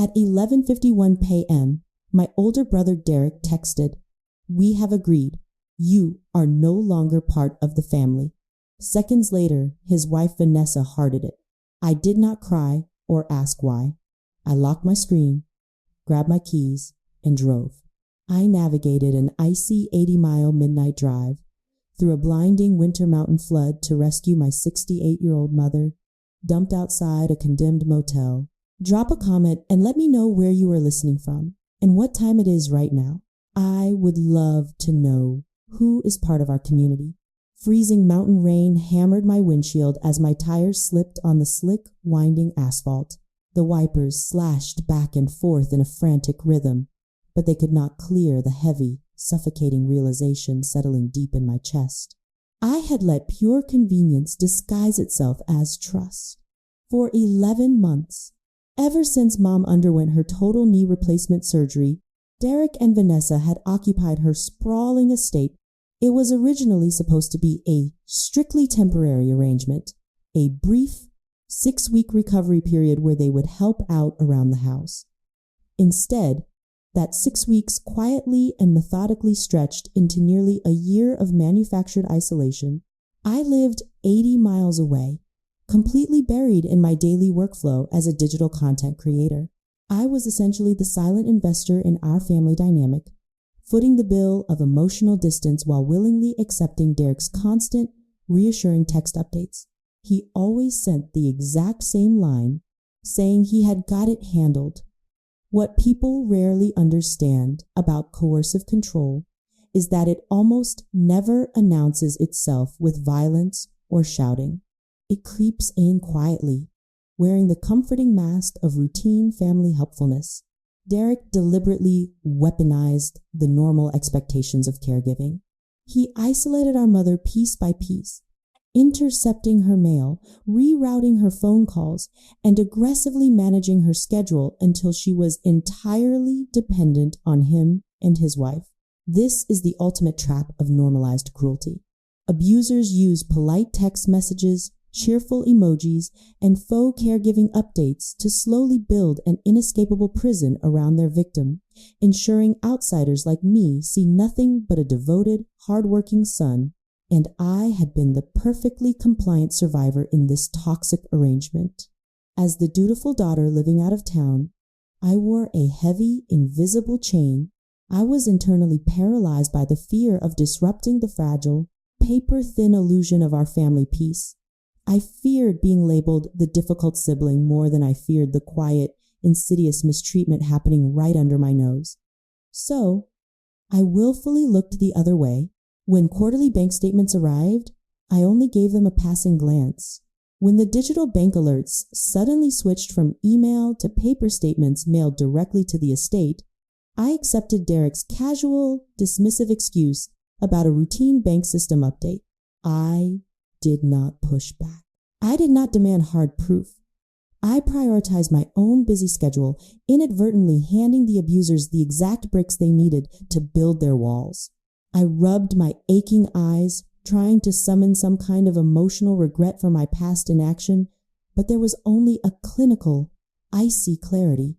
At 11:51 p.m., my older brother Derek texted, "We have agreed. You are no longer part of the family." Seconds later, his wife Vanessa hearted it. I did not cry or ask why. I locked my screen, grabbed my keys, and drove. I navigated an icy 80-mile midnight drive through a blinding winter mountain flood to rescue my 68-year-old mother, dumped outside a condemned motel. Drop a comment and let me know where you are listening from and what time it is right now. I would love to know who is part of our community. Freezing mountain rain hammered my windshield as my tires slipped on the slick, winding asphalt. The wipers slashed back and forth in a frantic rhythm, but they could not clear the heavy, suffocating realization settling deep in my chest. I had let pure convenience disguise itself as trust. For 11 months, ever since Mom underwent her total knee replacement surgery, Derek and Vanessa had occupied her sprawling estate. It was originally supposed to be a strictly temporary arrangement, a brief 6-week recovery period where they would help out around the house. Instead, that 6 weeks quietly and methodically stretched into nearly a year of manufactured isolation. I lived 80 miles away, completely buried in my daily workflow as a digital content creator. I was essentially the silent investor in our family dynamic, footing the bill of emotional distance while willingly accepting Derek's constant, reassuring text updates. He always sent the exact same line, saying he had got it handled. What people rarely understand about coercive control is that it almost never announces itself with violence or shouting. It creeps in quietly, wearing the comforting mask of routine family helpfulness. Derek deliberately weaponized the normal expectations of caregiving. He isolated our mother piece by piece, intercepting her mail, rerouting her phone calls, and aggressively managing her schedule until she was entirely dependent on him and his wife. This is the ultimate trap of normalized cruelty. Abusers use polite text messages, cheerful emojis, and faux caregiving updates to slowly build an inescapable prison around their victim, ensuring outsiders like me see nothing but a devoted, hardworking son. And I had been the perfectly compliant survivor in this toxic arrangement. As the dutiful daughter living out of town, I wore a heavy, invisible chain. I was internally paralyzed by the fear of disrupting the fragile, paper-thin illusion of our family peace. I feared being labeled the difficult sibling more than I feared the quiet, insidious mistreatment happening right under my nose. So, I willfully looked the other way. When quarterly bank statements arrived, I only gave them a passing glance. When the digital bank alerts suddenly switched from email to paper statements mailed directly to the estate, I accepted Derek's casual, dismissive excuse about a routine bank system update. I did not push back. I did not demand hard proof. I prioritized my own busy schedule, inadvertently handing the abusers the exact bricks they needed to build their walls. I rubbed my aching eyes, trying to summon some kind of emotional regret for my past inaction, but there was only a clinical, icy clarity.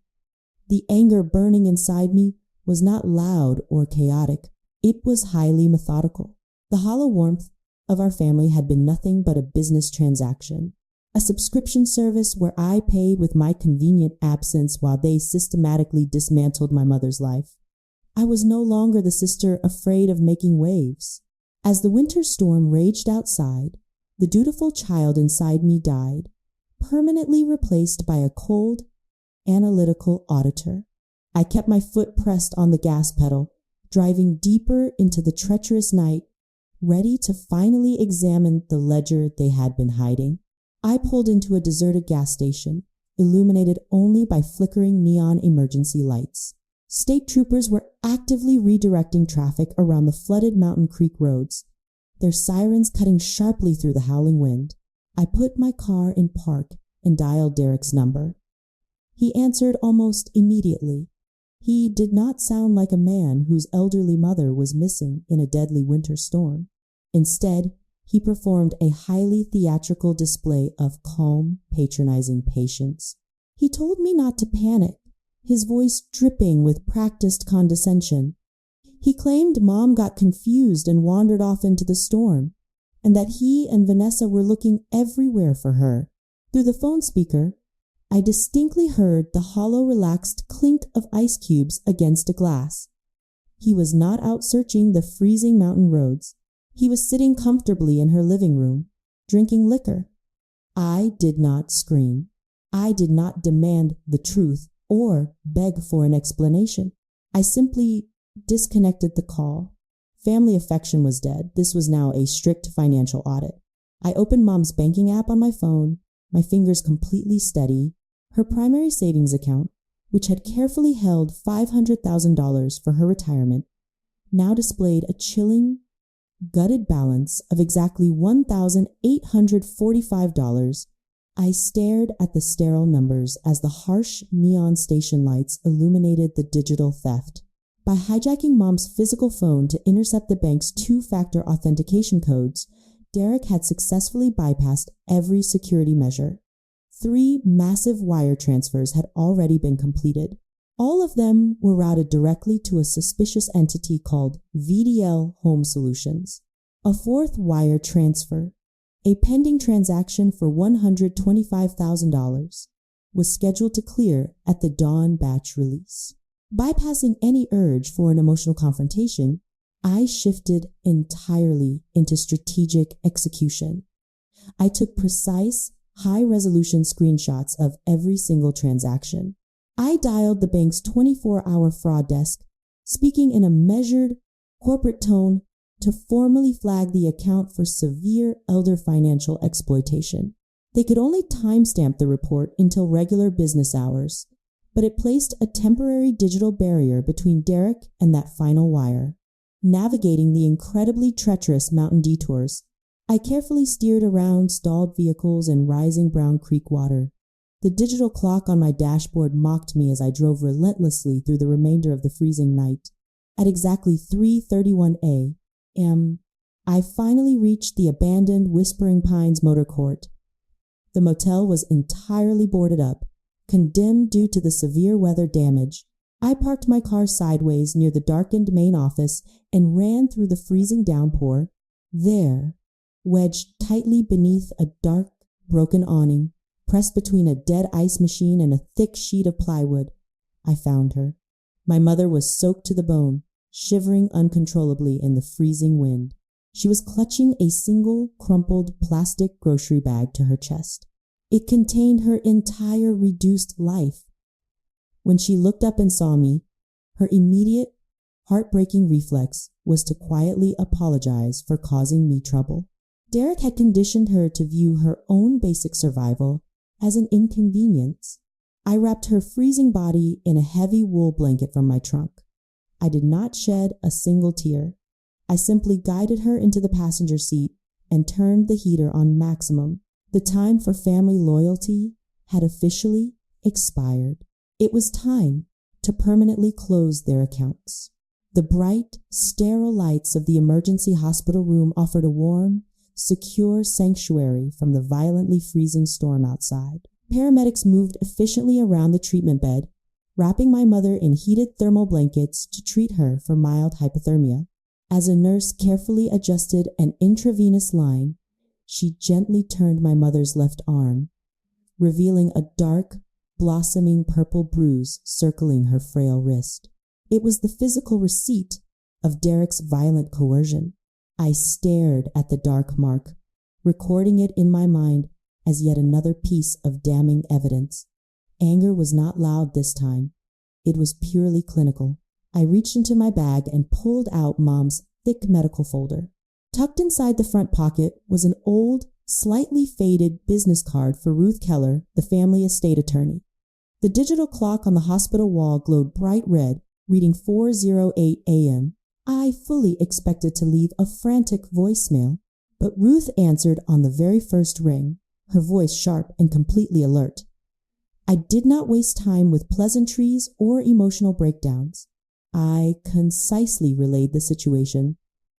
The anger burning inside me was not loud or chaotic. It was highly methodical. The hollow warmth of our family had been nothing but a business transaction, a subscription service where I paid with my convenient absence while they systematically dismantled my mother's life. I was no longer the sister afraid of making waves. As the winter storm raged outside, the dutiful child inside me died, permanently replaced by a cold, analytical auditor. I kept my foot pressed on the gas pedal, driving deeper into the treacherous night, ready to finally examine the ledger they had been hiding. I pulled into a deserted gas station, illuminated only by flickering neon emergency lights. State troopers were actively redirecting traffic around the flooded Mountain Creek roads, their sirens cutting sharply through the howling wind. I put my car in park and dialed Derek's number. He answered almost immediately. He did not sound like a man whose elderly mother was missing in a deadly winter storm. Instead, he performed a highly theatrical display of calm, patronizing patience. He told me not to panic, his voice dripping with practiced condescension. He claimed Mom got confused and wandered off into the storm, and that he and Vanessa were looking everywhere for her. Through the phone speaker, I distinctly heard the hollow, relaxed clink of ice cubes against a glass. He was not out searching the freezing mountain roads. He was sitting comfortably in her living room, drinking liquor. I did not scream. I did not demand the truth or beg for an explanation. I simply disconnected the call. Family affection was dead. This was now a strict financial audit. I opened Mom's banking app on my phone, my fingers completely steady. Her primary savings account, which had carefully held $500,000 for her retirement, now displayed a chilling, gutted balance of exactly $1,845. I stared at the sterile numbers as the harsh neon station lights illuminated the digital theft. By hijacking Mom's physical phone to intercept the bank's two-factor authentication codes, Derek had successfully bypassed every security measure. 3 massive wire transfers had already been completed. All of them were routed directly to a suspicious entity called VDL Home Solutions. A 4th wire transfer, a pending transaction for $125,000, was scheduled to clear at the dawn batch release. Bypassing any urge for an emotional confrontation, I shifted entirely into strategic execution. I took precise, high-resolution screenshots of every single transaction. I dialed the bank's 24-hour fraud desk, speaking in a measured, corporate tone to formally flag the account for severe elder financial exploitation. They could only timestamp the report until regular business hours, but it placed a temporary digital barrier between Derek and that final wire. Navigating the incredibly treacherous mountain detours, I carefully steered around stalled vehicles and rising Brown Creek water. The digital clock on my dashboard mocked me as I drove relentlessly through the remainder of the freezing night. At exactly 3:31 a.m., I finally reached the abandoned Whispering Pines Motor Court. The motel was entirely boarded up, condemned due to the severe weather damage. I parked my car sideways near the darkened main office and ran through the freezing downpour. There, wedged tightly beneath a dark, broken awning, pressed between a dead ice machine and a thick sheet of plywood, I found her. My mother was soaked to the bone, shivering uncontrollably in the freezing wind. She was clutching a single crumpled plastic grocery bag to her chest. It contained her entire reduced life. When she looked up and saw me, her immediate, heartbreaking reflex was to quietly apologize for causing me trouble. Derek had conditioned her to view her own basic survival as an inconvenience. I wrapped her freezing body in a heavy wool blanket from my trunk. I did not shed a single tear. I simply guided her into the passenger seat and turned the heater on maximum. The time for family loyalty had officially expired. It was time to permanently close their accounts. The bright, sterile lights of the emergency hospital room offered a warm, secure sanctuary from the violently freezing storm outside. Paramedics moved efficiently around the treatment bed, wrapping my mother in heated thermal blankets to treat her for mild hypothermia. As a nurse carefully adjusted an intravenous line, she gently turned my mother's left arm, revealing a dark, blossoming purple bruise circling her frail wrist. It was the physical receipt of Derek's violent coercion. I stared at the dark mark, recording it in my mind as yet another piece of damning evidence. Anger was not loud this time. It was purely clinical. I reached into my bag and pulled out Mom's thick medical folder. Tucked inside the front pocket was an old, slightly faded business card for Ruth Keller, the family estate attorney. The digital clock on the hospital wall glowed bright red, reading 4:08 a.m. I fully expected to leave a frantic voicemail, but Ruth answered on the very first ring, her voice sharp and completely alert. I did not waste time with pleasantries or emotional breakdowns. I concisely relayed the situation,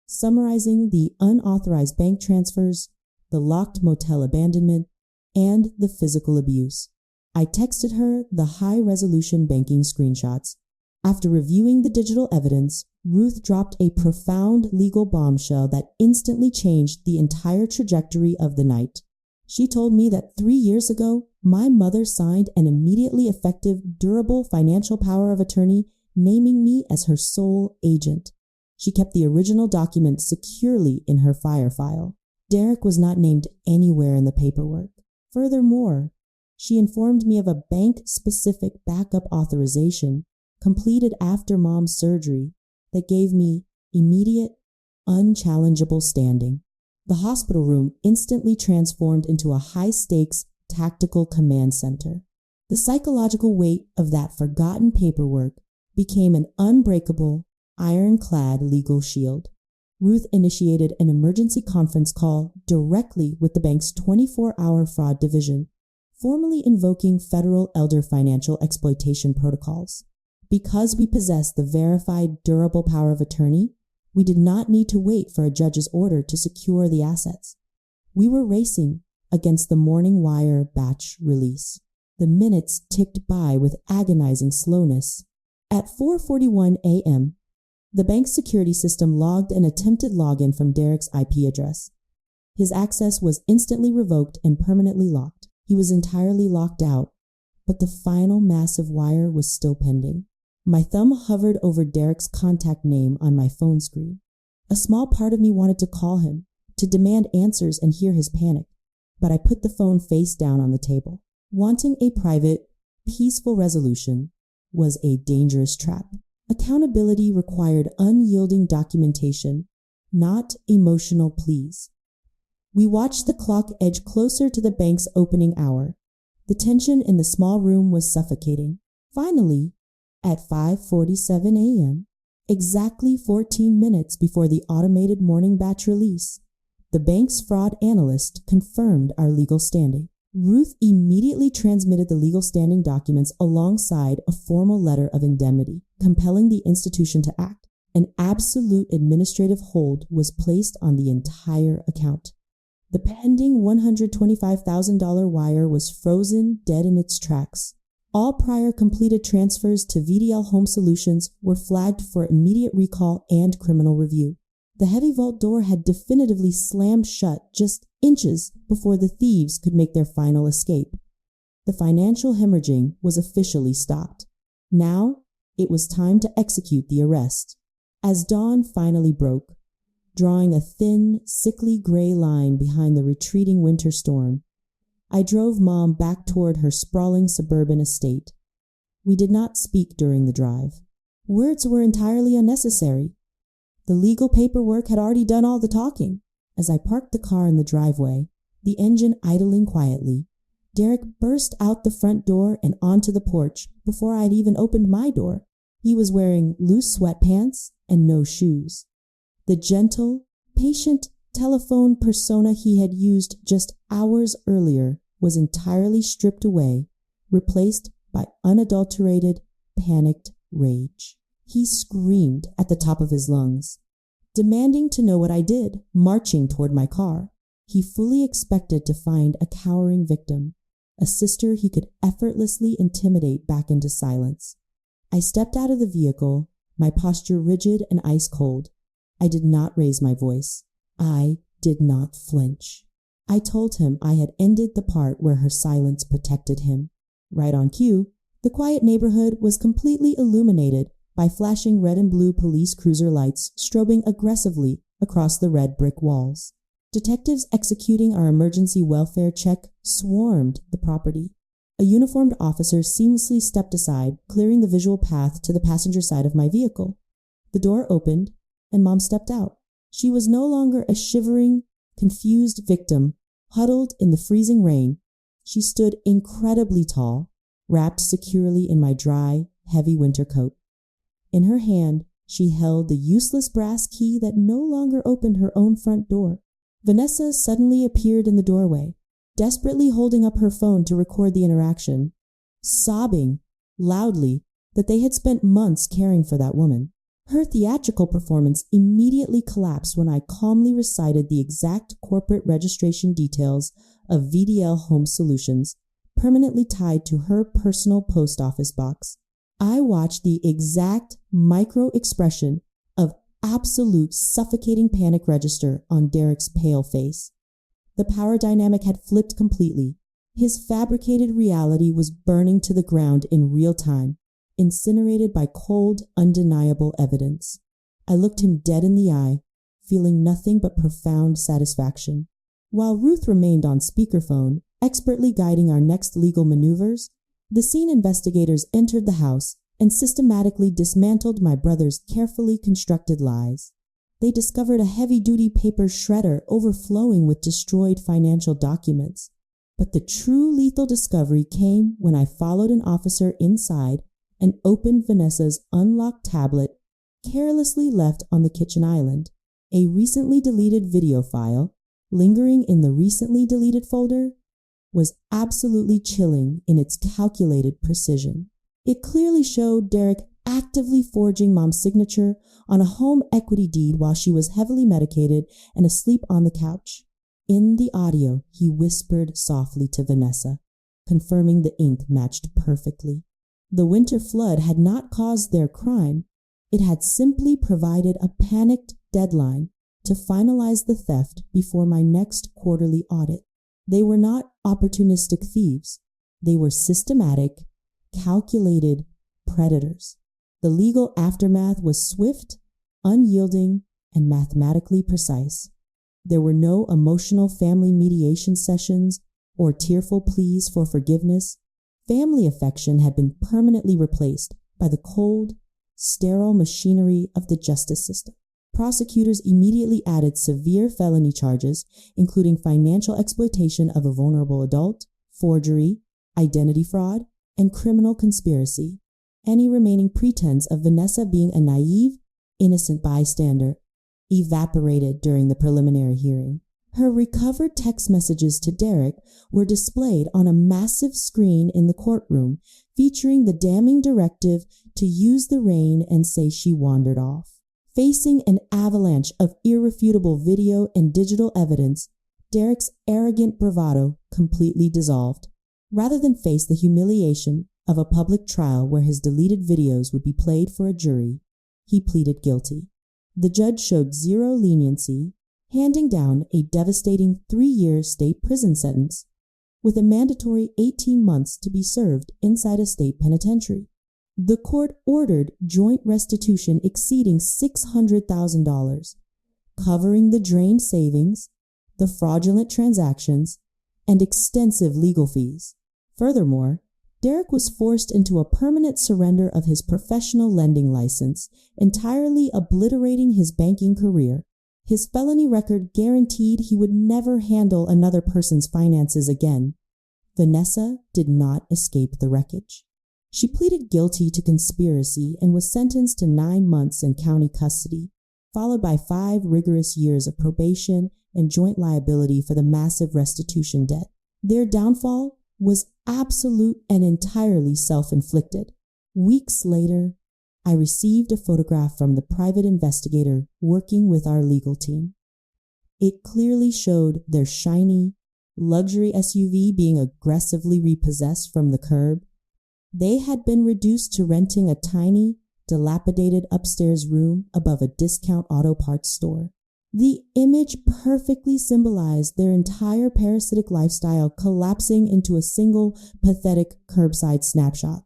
summarizing the unauthorized bank transfers, the locked motel abandonment, and the physical abuse. I texted her the high-resolution banking screenshots. After reviewing the digital evidence, Ruth dropped a profound legal bombshell that instantly changed the entire trajectory of the night. She told me that 3 years ago, my mother signed an immediately effective, durable financial power of attorney, naming me as her sole agent. She kept the original document securely in her fire file. Derek was not named anywhere in the paperwork. Furthermore, she informed me of a bank-specific backup authorization completed after Mom's surgery that gave me immediate, unchallengeable standing. The hospital room instantly transformed into a high-stakes tactical command center. The psychological weight of that forgotten paperwork became an unbreakable, ironclad legal shield. Ruth initiated an emergency conference call directly with the bank's 24-hour fraud division, formally invoking federal elder financial exploitation protocols. Because we possessed the verified, durable power of attorney, we did not need to wait for a judge's order to secure the assets. We were racing against the morning wire batch release. The minutes ticked by with agonizing slowness. At 4:41 a.m., the bank's security system logged an attempted login from Derek's IP address. His access was instantly revoked and permanently locked. He was entirely locked out, but the final massive wire was still pending. My thumb hovered over Derek's contact name on my phone screen. A small part of me wanted to call him, to demand answers and hear his panic, but I put the phone face down on the table. Wanting a private, peaceful resolution was a dangerous trap. Accountability required unyielding documentation, not emotional pleas. We watched the clock edge closer to the bank's opening hour. The tension in the small room was suffocating. Finally, at 5:47 a.m., exactly 14 minutes before the automated morning batch release, the bank's fraud analyst confirmed our legal standing. Ruth immediately transmitted the legal standing documents alongside a formal letter of indemnity, compelling the institution to act. An absolute administrative hold was placed on the entire account. The pending $125,000 wire was frozen dead in its tracks. All prior completed transfers to VDL Home Solutions were flagged for immediate recall and criminal review. The heavy vault door had definitively slammed shut just inches before the thieves could make their final escape. The financial hemorrhaging was officially stopped. Now it was time to execute the arrest. As dawn finally broke, drawing a thin, sickly gray line behind the retreating winter storm, I drove Mom back toward her sprawling suburban estate. We did not speak during the drive. Words were entirely unnecessary. The legal paperwork had already done all the talking. As I parked the car in the driveway, the engine idling quietly, Derek burst out the front door and onto the porch before I'd even opened my door. He was wearing loose sweatpants and no shoes. The gentle, patient telephone persona he had used just hours earlier was entirely stripped away, replaced by unadulterated, panicked rage. He screamed at the top of his lungs, demanding to know what I did, marching toward my car. He fully expected to find a cowering victim, a sister he could effortlessly intimidate back into silence. I stepped out of the vehicle, my posture rigid and ice cold. I did not raise my voice. I did not flinch. I told him I had ended the part where her silence protected him. Right on cue, the quiet neighborhood was completely illuminated by flashing red and blue police cruiser lights strobing aggressively across the red brick walls. Detectives executing our emergency welfare check swarmed the property. A uniformed officer seamlessly stepped aside, clearing the visual path to the passenger side of my vehicle. The door opened, and Mom stepped out. She was no longer a shivering, confused victim, huddled in the freezing rain. She stood incredibly tall, wrapped securely in my dry, heavy winter coat. In her hand, she held the useless brass key that no longer opened her own front door. Vanessa suddenly appeared in the doorway, desperately holding up her phone to record the interaction, sobbing loudly that they had spent months caring for that woman. Her theatrical performance immediately collapsed when I calmly recited the exact corporate registration details of VDL Home Solutions, permanently tied to her personal post office box. I watched the exact micro-expression of absolute suffocating panic register on Derek's pale face. The power dynamic had flipped completely. His fabricated reality was burning to the ground in real time, incinerated by cold, undeniable evidence. I looked him dead in the eye, feeling nothing but profound satisfaction. While Ruth remained on speakerphone, expertly guiding our next legal maneuvers, the scene investigators entered the house and systematically dismantled my brother's carefully constructed lies. They discovered a heavy-duty paper shredder overflowing with destroyed financial documents. But the true lethal discovery came when I followed an officer inside and opened Vanessa's unlocked tablet, carelessly left on the kitchen island. A recently deleted video file, lingering in the recently deleted folder, was absolutely chilling in its calculated precision. It clearly showed Derek actively forging Mom's signature on a home equity deed while she was heavily medicated and asleep on the couch. In the audio, he whispered softly to Vanessa, confirming the ink matched perfectly. The winter flood had not caused their crime. It had simply provided a panicked deadline to finalize the theft before my next quarterly audit. They were not opportunistic thieves. They were systematic, calculated predators. The legal aftermath was swift, unyielding, and mathematically precise. There were no emotional family mediation sessions or tearful pleas for forgiveness. Family affection had been permanently replaced by the cold, sterile machinery of the justice system. Prosecutors immediately added severe felony charges, including financial exploitation of a vulnerable adult, forgery, identity fraud, and criminal conspiracy. Any remaining pretense of Vanessa being a naive, innocent bystander evaporated during the preliminary hearing. Her recovered text messages to Derek were displayed on a massive screen in the courtroom, featuring the damning directive to use the rein and say she wandered off. Facing an avalanche of irrefutable video and digital evidence, Derek's arrogant bravado completely dissolved. Rather than face the humiliation of a public trial where his deleted videos would be played for a jury, he pleaded guilty. The judge showed zero leniency, handing down a devastating 3-year state prison sentence, with a mandatory 18 months to be served inside a state penitentiary. The court ordered joint restitution exceeding $600,000, covering the drained savings, the fraudulent transactions, and extensive legal fees. Furthermore, Derek was forced into a permanent surrender of his professional lending license, entirely obliterating his banking career. His felony record guaranteed he would never handle another person's finances again. Vanessa did not escape the wreckage. She pleaded guilty to conspiracy and was sentenced to 9 months in county custody, followed by 5 rigorous years of probation and joint liability for the massive restitution debt. Their downfall was absolute and entirely self-inflicted. Weeks later, I received a photograph from the private investigator working with our legal team. It clearly showed their shiny, luxury SUV being aggressively repossessed from the curb. They had been reduced to renting a tiny, dilapidated upstairs room above a discount auto parts store. The image perfectly symbolized their entire parasitic lifestyle collapsing into a single, pathetic curbside snapshot.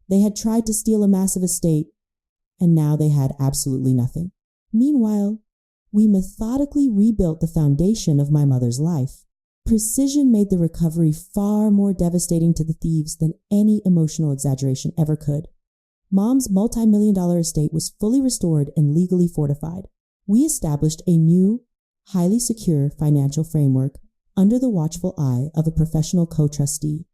They had tried to steal a massive estate, and now they had absolutely nothing. Meanwhile, we methodically rebuilt the foundation of my mother's life. Precision made the recovery far more devastating to the thieves than any emotional exaggeration ever could. Mom's multi-million-dollar estate was fully restored and legally fortified. We established a new, highly secure financial framework under the watchful eye of a professional co-trustee.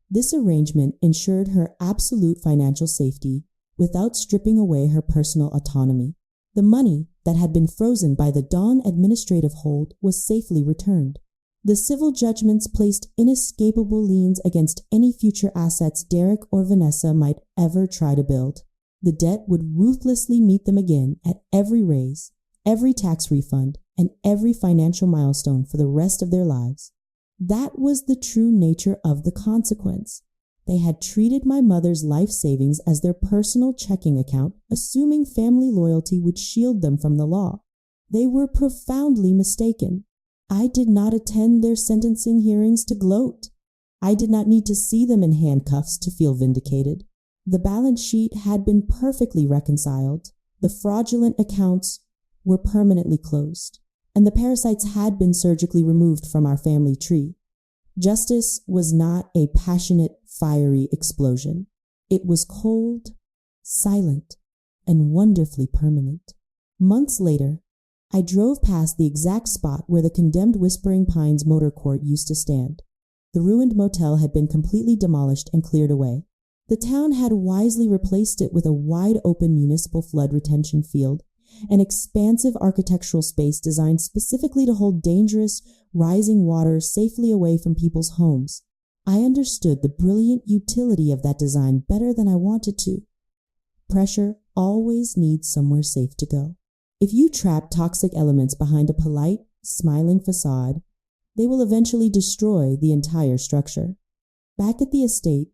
This arrangement ensured her absolute financial safety without stripping away her personal autonomy. The money that had been frozen by the Dawn administrative hold was safely returned. The civil judgments placed inescapable liens against any future assets Derek or Vanessa might ever try to build. The debt would ruthlessly meet them again at every raise, every tax refund, and every financial milestone for the rest of their lives. That was the true nature of the consequence. They had treated my mother's life savings as their personal checking account, assuming family loyalty would shield them from the law. They were profoundly mistaken. I did not attend their sentencing hearings to gloat. I did not need to see them in handcuffs to feel vindicated. The balance sheet had been perfectly reconciled. The fraudulent accounts were permanently closed, and the parasites had been surgically removed from our family tree. Justice was not a passionate, fiery explosion. It was cold, silent, and wonderfully permanent. Months later, I drove past the exact spot where the condemned Whispering Pines Motor Court used to stand. The ruined motel had been completely demolished and cleared away. The town had wisely replaced it with a wide-open municipal flood retention field, an expansive architectural space designed specifically to hold dangerous, rising water safely away from people's homes. I understood the brilliant utility of that design better than I wanted to. Pressure always needs somewhere safe to go. If you trap toxic elements behind a polite, smiling facade, they will eventually destroy the entire structure. Back at the estate,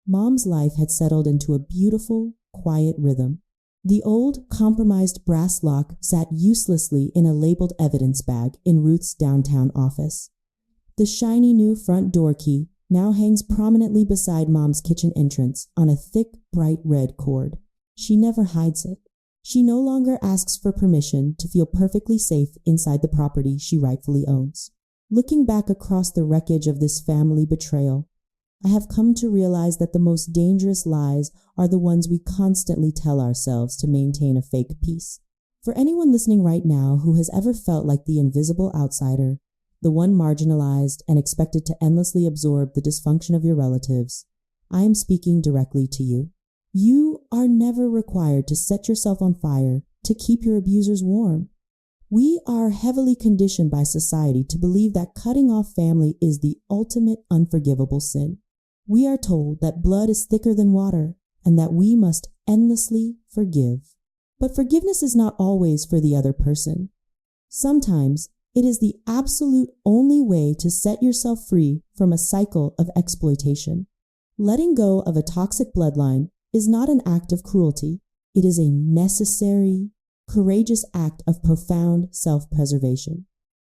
Mom's life had settled into a beautiful, quiet rhythm. The old, compromised brass lock sat uselessly in a labeled evidence bag in Ruth's downtown office. The shiny new front door key now hangs prominently beside Mom's kitchen entrance on a thick, bright red cord. She never hides it. She no longer asks for permission to feel perfectly safe inside the property she rightfully owns. Looking back across the wreckage of this family betrayal, I have come to realize that the most dangerous lies are the ones we constantly tell ourselves to maintain a fake peace. For anyone listening right now who has ever felt like the invisible outsider, the one marginalized and expected to endlessly absorb the dysfunction of your relatives, I am speaking directly to you. You are never required to set yourself on fire to keep your abusers warm. We are heavily conditioned by society to believe that cutting off family is the ultimate unforgivable sin. We are told that blood is thicker than water and that we must endlessly forgive. But forgiveness is not always for the other person. Sometimes it is the absolute only way to set yourself free from a cycle of exploitation. Letting go of a toxic bloodline is not an act of cruelty. It is a necessary, courageous act of profound self-preservation.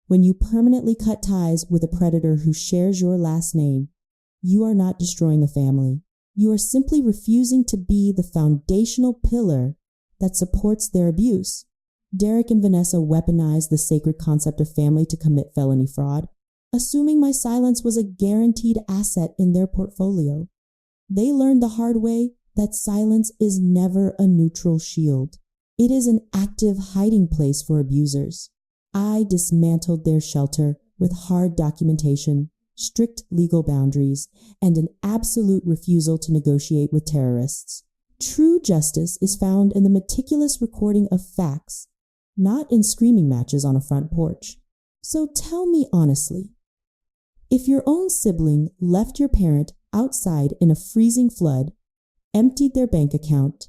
When you permanently cut ties with a predator who shares your last name, you are not destroying a family. You are simply refusing to be the foundational pillar that supports their abuse. Derek and Vanessa weaponized the sacred concept of family to commit felony fraud, assuming my silence was a guaranteed asset in their portfolio. They learned the hard way that silence is never a neutral shield. It is an active hiding place for abusers. I dismantled their shelter with hard documentation, strict legal boundaries, and an absolute refusal to negotiate with terrorists. True justice is found in the meticulous recording of facts, not in screaming matches on a front porch. So tell me honestly, if your own sibling left your parent outside in a freezing flood, emptied their bank account,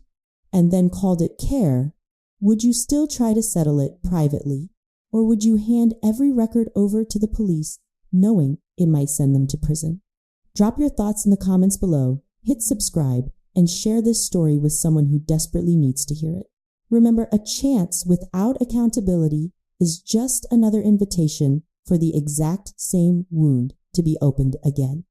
and then called it care, would you still try to settle it privately, or would you hand every record over to the police, knowing it might send them to prison? Drop your thoughts in the comments below, hit subscribe, and share this story with someone who desperately needs to hear it. Remember, a chance without accountability is just another invitation for the exact same wound to be opened again.